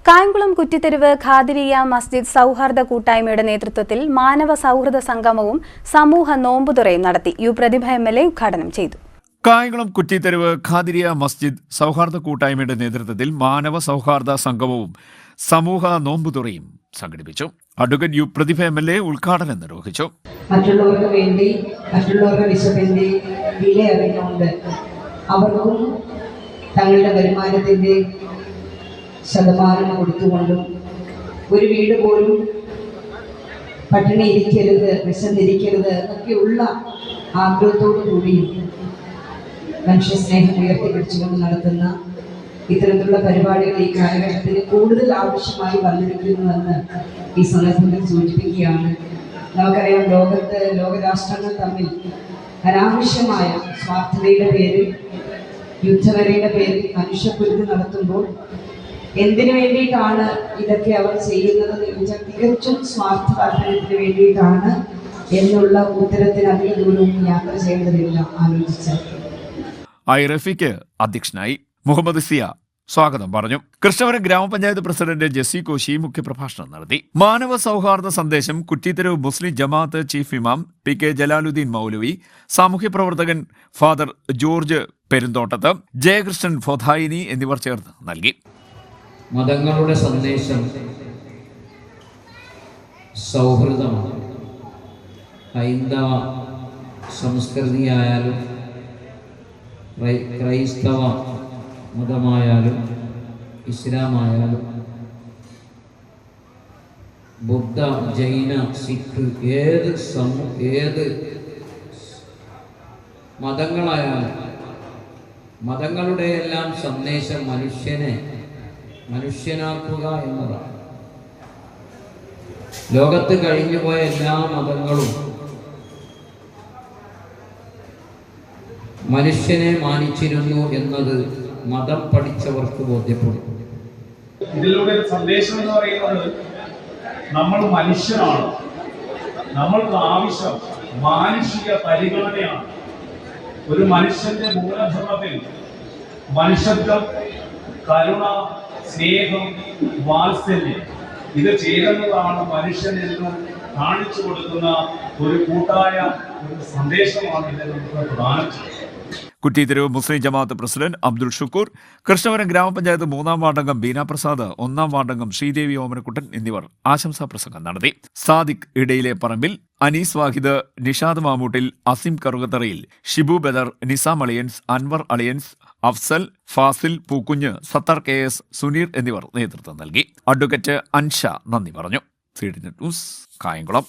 കായംകുളം കുറ്റിത്തെരുവ് ഖാദിരിയ മസ്ജിദ് സൗഹാർദ്ദ കൂട്ടായ്മയുടെ നേതൃത്വത്തിൽ മാനവ സൗഹൃദ സംഗമവും സമൂഹ നോമ്പുതുറയും നടത്തി. യു പ്രതിഭ MLA ഉദ്ഘാടനം ചെയ്തു. കായംകുളം കുറ്റിത്തെരുവ് ഖാദിരിയ മസ്ജിദ് സൗഹാർദ്ദ കൂട്ടായ്മയുടെ നേതൃത്വത്തിൽ മാനവ സൗഹാർദ്ദ സംഗമവും സമൂഹ നോമ്പുതുറയും സംഘടിപ്പിച്ചു. അഡ്വക്കേറ്റ് യു പ്രതിഭ MLA ഉദ്ഘാടനം നിർവഹിച്ചു. മറ്റുള്ളവർക്ക് വേണ്ടി മറ്റുള്ളവരുടെ വിശപ്പിന്റെ വില അറിഞ്ഞുകൊണ്ട് അവർക്കും തങ്ങളുടെ വരുമാനത്തിന്റെ ശതമാനം കൊടുത്തുകൊണ്ടും ഒരു വീട് പോലും പട്ടിണി ഇരിക്കരുത്, വിശന്നിരിക്കരുത് എന്നൊക്കെയുള്ള ആഗ്രഹത്തോടു കൂടിയും മനുഷ്യസ്നേഹം ഉയർത്തിപ്പിടിച്ചുകൊണ്ട് നടത്തുന്ന ഇത്തരത്തിലുള്ള പരിപാടികൾ ഈ കാലഘട്ടത്തിന് കൂടുതൽ ആവശ്യമായി വന്നിരിക്കുന്നുവെന്ന് ഈ സന്ദർഭത്തിൽ സൂചിപ്പിക്കുകയാണ്. നമുക്കറിയാം, ലോകരാഷ്ട്രങ്ങൾ തമ്മിൽ അനാവശ്യമായ സ്വാർത്ഥതയുടെ പേരിൽ, യുദ്ധവരയുടെ പേരിൽ മനുഷ്യക്കുരുതി നടത്തുമ്പോൾ എന്തിനു വേണ്ടിയിട്ടാണ് ഇതൊക്കെ അവർ ചെയ്യുന്നത് എന്ന് ചോദിച്ചാൽ തികച്ചും സ്വാർത്ഥ താല്പര്യത്തിന് വേണ്ടിയിട്ടാണ് എന്നുള്ള ഉത്തരത്തിന് അധിക ദൂരവും യാത്ര ചെയ്യേണ്ടതില്ല ആലോചിച്ചാൽ. റഫീഖ് അധ്യക്ഷനായി. മുഹമ്മദ് സിയ സ്വാഗതം പറഞ്ഞു. കൃഷ്ണപുരം ഗ്രാമപഞ്ചായത്ത് പ്രസിഡന്റ് ജെസ്സി കോശി മുഖ്യപ്രഭാഷണം നടത്തി. മാനവ സൗഹാർദ്ദ സന്ദേശം കുറ്റിത്തെരുവ് മുസ്ലിം ജമാഅത്ത് ചീഫ് ഇമാം PK ജലാലുദ്ദീൻ മൗലവി, സാമൂഹ്യ പ്രവർത്തകൻ ഫാദർ ജോർജ് പെരുന്തോട്ടത്ത്, ജയകൃഷ്ണൻ ഫോധായിനി എന്നിവർ ചേർന്ന് നൽകി. മതങ്ങളുടെ സന്ദേശം സൗഹൃദമാണ്. ഹൈന്ദവ സംസ്കൃതിയായാലും ക്രൈസ്തവ മതമായാലും ഇസ്ലാമായാലും ബുദ്ധ, ജൈന, സിഖ് ഏത് മതങ്ങളായാലും മതങ്ങളുടെയെല്ലാം സന്ദേശം മനുഷ്യനാക്കുക എന്നതാണ്. ലോകത്ത് കഴിഞ്ഞുപോയ എല്ലാ മതങ്ങളും മനുഷ്യനെ മാനിച്ചിരുന്നു എന്നത് മതം പഠിച്ചവർക്ക് ബോധ്യപ്പെടും. ഇതിലൂടെ സന്ദേശം എന്ന് പറയുന്നത് നമ്മൾ മനുഷ്യനാണ്, നമ്മൾക്ക് ആവശ്യം മാനുഷിക പരിഗണനയാണ്. ഒരു മനുഷ്യന്റെ മൂലധർമ്മത്തിൽ മനുഷ്യത്വം, കരുണ, സ്നേഹം, വാത്സല്യം ഇത് ചേരുന്നതാണ് മനുഷ്യൻ എന്ന് കാണിച്ചു കൊടുക്കുന്ന ഒരു കൂട്ടായ ഒരു സന്ദേശമാണ് ഇത് നമുക്ക് പ്രദാനം ചെയ്യുന്നത്. കുറ്റിത്തെരുവ് മുസ്ലിം ജമാഅത്ത് പ്രസിഡന്റ് അബ്ദുൾ ഷുക്കൂർ, കൃഷ്ണപുരം ഗ്രാമപഞ്ചായത്ത് 3-ാം വാർഡംഗം ബീന പ്രസാദ്, 1-ാം വാർഡംഗം ശ്രീദേവി ഓമനക്കുട്ടൻ എന്നിവർ ആശംസാ പ്രസംഗം നടത്തി. സാദിഖ് ഇടയിലെ പറമ്പിൽ, അനീസ് വാഹിദ്, നിഷാദ് മാമൂട്ടിൽ, അസിം കറുകത്തറയിൽ, ഷിബു ബദർ, നിസാം അളിയൻസ്, അൻവർ അളിയൻസ്, അഫ്സൽ, ഫാസിൽ പൂക്കുഞ്ഞ്, സത്താർ KS, സുനീർ എന്നിവർ നേതൃത്വം നൽകി. അഡ്വക്കേറ്റ് അൻഷ നന്ദി പറഞ്ഞു. CDN news, Kayamkulam.